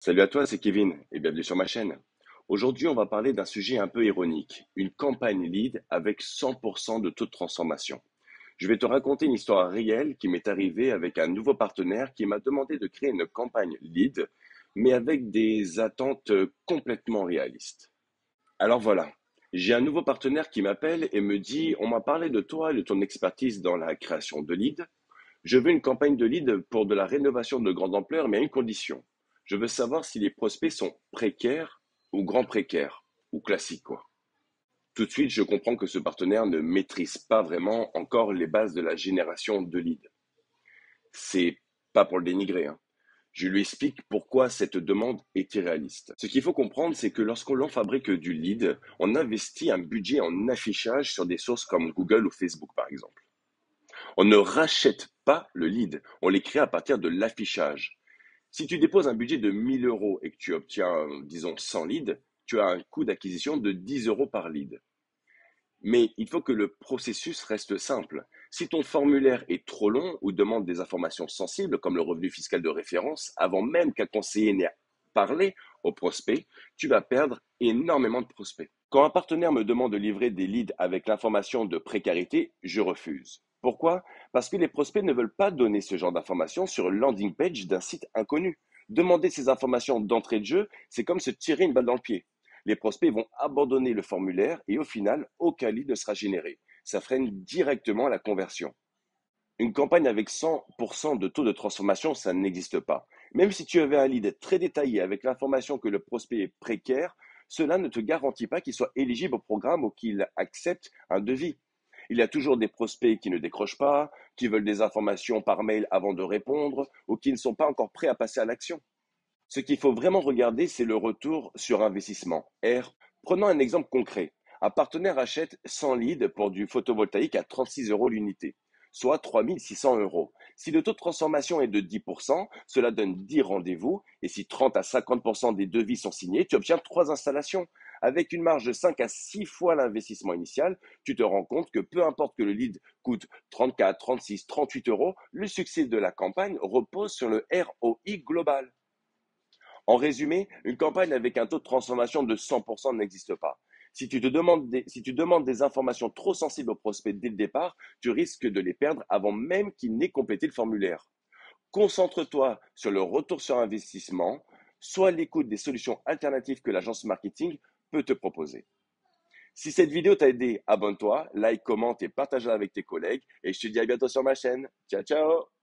Salut à toi, c'est Kevin et bienvenue sur ma chaîne. Aujourd'hui, on va parler d'un sujet un peu ironique, une campagne lead avec 100% de taux de transformation. Je vais te raconter une histoire réelle qui m'est arrivée avec un nouveau partenaire qui m'a demandé de créer une campagne lead, mais avec des attentes complètement réalistes. Alors voilà, j'ai un nouveau partenaire qui m'appelle et me dit, on m'a parlé de toi et de ton expertise dans la création de leads. Je veux une campagne de lead pour de la rénovation de grande ampleur, mais à une condition. Je veux savoir si les prospects sont précaires ou grands précaires, ou classiques, quoi. Tout de suite, je comprends que ce partenaire ne maîtrise pas vraiment encore les bases de la génération de leads. C'est pas pour le dénigrer, hein. Je lui explique pourquoi cette demande est irréaliste. Ce qu'il faut comprendre, c'est que lorsqu'on fabrique du lead, on investit un budget en affichage sur des sources comme Google ou Facebook, par exemple. On ne rachète pas le lead, on les crée à partir de l'affichage. Si tu déposes un budget de 1000 euros et que tu obtiens, disons, 100 leads, tu as un coût d'acquisition de 10 euros par lead. Mais il faut que le processus reste simple. Si ton formulaire est trop long ou demande des informations sensibles comme le revenu fiscal de référence, avant même qu'un conseiller n'ait parlé au prospect, tu vas perdre énormément de prospects. Quand un partenaire me demande de livrer des leads avec l'information de précarité, je refuse. Pourquoi? Parce que les prospects ne veulent pas donner ce genre d'informations sur une landing page d'un site inconnu. Demander ces informations d'entrée de jeu, c'est comme se tirer une balle dans le pied. Les prospects vont abandonner le formulaire et au final, aucun lead ne sera généré. Ça freine directement la conversion. Une campagne avec 100% de taux de transformation, ça n'existe pas. Même si tu avais un lead très détaillé avec l'information que le prospect est précaire, cela ne te garantit pas qu'il soit éligible au programme ou qu'il accepte un devis. Il y a toujours des prospects qui ne décrochent pas, qui veulent des informations par mail avant de répondre ou qui ne sont pas encore prêts à passer à l'action. Ce qu'il faut vraiment regarder, c'est le retour sur investissement, R. Prenons un exemple concret. Un partenaire achète 100 leads pour du photovoltaïque à 36 euros l'unité, soit 3600 euros. Si le taux de transformation est de 10%, cela donne 10 rendez-vous, et si 30 à 50% des devis sont signés, tu obtiens 3 installations. Avec une marge de 5 à 6 fois l'investissement initial, tu te rends compte que peu importe que le lead coûte 34, 36, 38 euros, le succès de la campagne repose sur le ROI global. En résumé, une campagne avec un taux de transformation de 100% n'existe pas. Si tu demandes des informations trop sensibles aux prospects dès le départ, tu risques de les perdre avant même qu'ils n'aient complété le formulaire. Concentre-toi sur le retour sur investissement, soit l'écoute des solutions alternatives que l'agence marketing peut te proposer. Si cette vidéo t'a aidé, abonne-toi, like, commente et partage-la avec tes collègues. Et je te dis à bientôt sur ma chaîne. Ciao, ciao!